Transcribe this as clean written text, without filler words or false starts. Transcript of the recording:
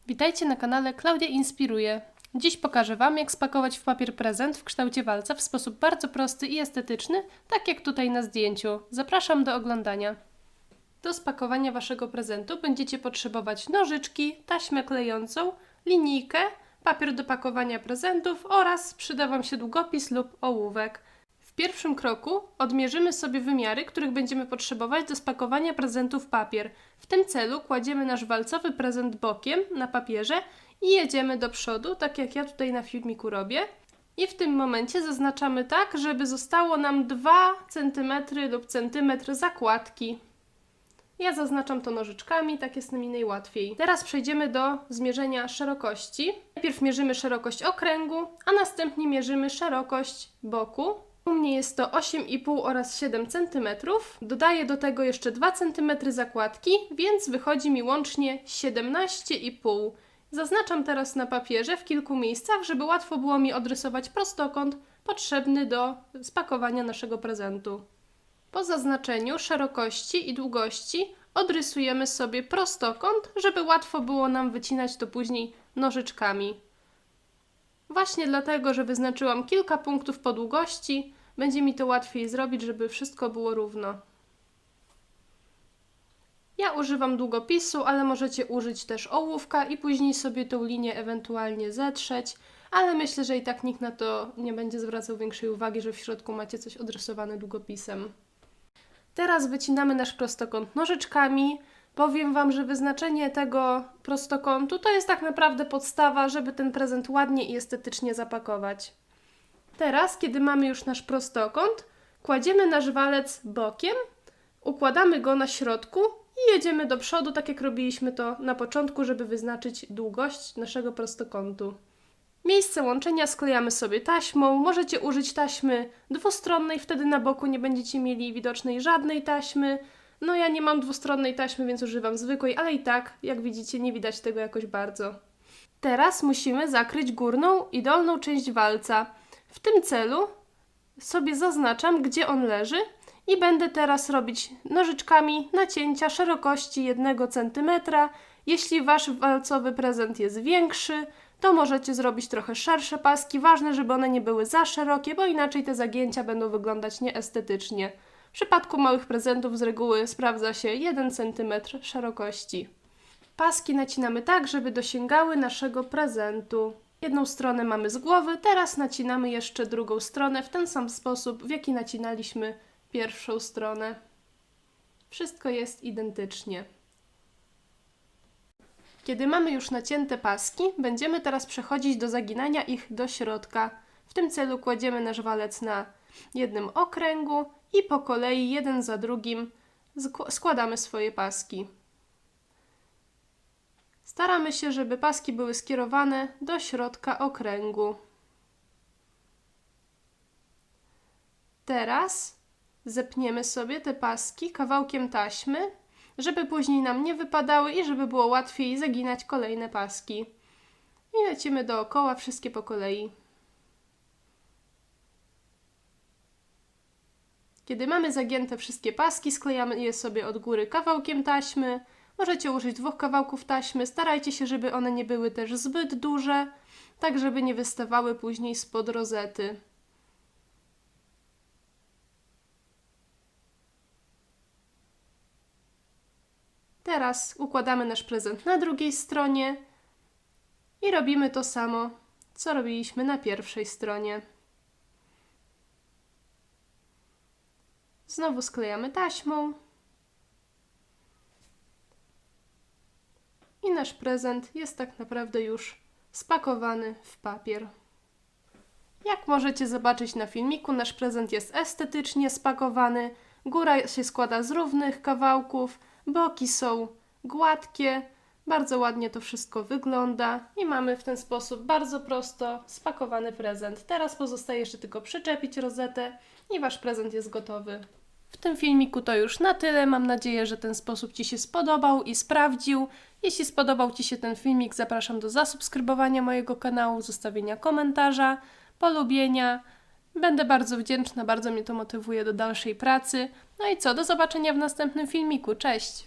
Witajcie na kanale Klaudia Inspiruje. Dziś pokażę Wam, jak spakować w papier prezent w kształcie walca w sposób bardzo prosty i estetyczny, tak jak tutaj na zdjęciu. Zapraszam do oglądania. Do spakowania Waszego prezentu będziecie potrzebować nożyczki, taśmę klejącą, linijkę, papier do pakowania prezentów oraz przyda Wam się długopis lub ołówek. W pierwszym kroku odmierzymy sobie wymiary, których będziemy potrzebować do spakowania prezentu w papier. W tym celu kładziemy nasz walcowy prezent bokiem na papierze i jedziemy do przodu, tak jak ja tutaj na filmiku robię. I w tym momencie zaznaczamy tak, żeby zostało nam 2 cm lub centymetr zakładki. Ja zaznaczam to nożyczkami, tak jest mi najłatwiej. Teraz przejdziemy do zmierzenia szerokości. Najpierw mierzymy szerokość okręgu, a następnie mierzymy szerokość boku. U mnie jest to 8,5 oraz 7 cm. Dodaję do tego jeszcze 2 cm zakładki, więc wychodzi mi łącznie 17,5. Zaznaczam teraz na papierze w kilku miejscach, żeby łatwo było mi odrysować prostokąt potrzebny do spakowania naszego prezentu. Po zaznaczeniu szerokości i długości odrysujemy sobie prostokąt, żeby łatwo było nam wycinać to później nożyczkami. Właśnie dlatego, że wyznaczyłam kilka punktów po długości, będzie mi to łatwiej zrobić, żeby wszystko było równo. Ja używam długopisu, ale możecie użyć też ołówka i później sobie tą linię ewentualnie zetrzeć, ale myślę, że i tak nikt na to nie będzie zwracał większej uwagi, że w środku macie coś odrysowane długopisem. Teraz wycinamy nasz prostokąt nożyczkami. Powiem Wam, że wyznaczenie tego prostokątu to jest tak naprawdę podstawa, żeby ten prezent ładnie i estetycznie zapakować. Teraz, kiedy mamy już nasz prostokąt, kładziemy nasz walec bokiem, układamy go na środku i jedziemy do przodu, tak jak robiliśmy to na początku, żeby wyznaczyć długość naszego prostokątu. Miejsce łączenia sklejamy sobie taśmą. Możecie użyć taśmy dwustronnej, wtedy na boku nie będziecie mieli widocznej żadnej taśmy. No ja nie mam dwustronnej taśmy, więc używam zwykłej, ale i tak, jak widzicie, nie widać tego jakoś bardzo. Teraz musimy zakryć górną i dolną część walca. W tym celu sobie zaznaczam, gdzie on leży i będę teraz robić nożyczkami nacięcia szerokości 1 cm. Jeśli Wasz walcowy prezent jest większy, to możecie zrobić trochę szersze paski. Ważne, żeby one nie były za szerokie, bo inaczej te zagięcia będą wyglądać nieestetycznie. W przypadku małych prezentów z reguły sprawdza się 1 cm szerokości. Paski nacinamy tak, żeby dosięgały naszego prezentu. Jedną stronę mamy z głowy, teraz nacinamy jeszcze drugą stronę w ten sam sposób, w jaki nacinaliśmy pierwszą stronę. Wszystko jest identycznie. Kiedy mamy już nacięte paski, będziemy teraz przechodzić do zaginania ich do środka. W tym celu kładziemy nasz walec na jednym okręgu i po kolei jeden za drugim składamy swoje paski. Staramy się, żeby paski były skierowane do środka okręgu. Teraz zepniemy sobie te paski kawałkiem taśmy, żeby później nam nie wypadały i żeby było łatwiej zaginać kolejne paski. I lecimy dookoła, wszystkie po kolei. Kiedy mamy zagięte wszystkie paski, sklejamy je sobie od góry kawałkiem taśmy. Możecie użyć 2 kawałków taśmy. Starajcie się, żeby one nie były też zbyt duże, tak żeby nie wystawały później spod rozety. Teraz układamy nasz prezent na drugiej stronie i robimy to samo, co robiliśmy na pierwszej stronie. Znowu sklejamy taśmą i nasz prezent jest tak naprawdę już spakowany w papier. Jak możecie zobaczyć na filmiku, nasz prezent jest estetycznie spakowany. Góra się składa z równych kawałków, boki są gładkie, bardzo ładnie to wszystko wygląda i mamy w ten sposób bardzo prosto spakowany prezent. Teraz pozostaje jeszcze tylko przyczepić rozetę i Wasz prezent jest gotowy. W tym filmiku to już na tyle. Mam nadzieję, że ten sposób Ci się spodobał i sprawdził. Jeśli spodobał Ci się ten filmik, zapraszam do zasubskrybowania mojego kanału, zostawienia komentarza, polubienia. Będę bardzo wdzięczna, bardzo mnie to motywuje do dalszej pracy. No i co, do zobaczenia w następnym filmiku. Cześć!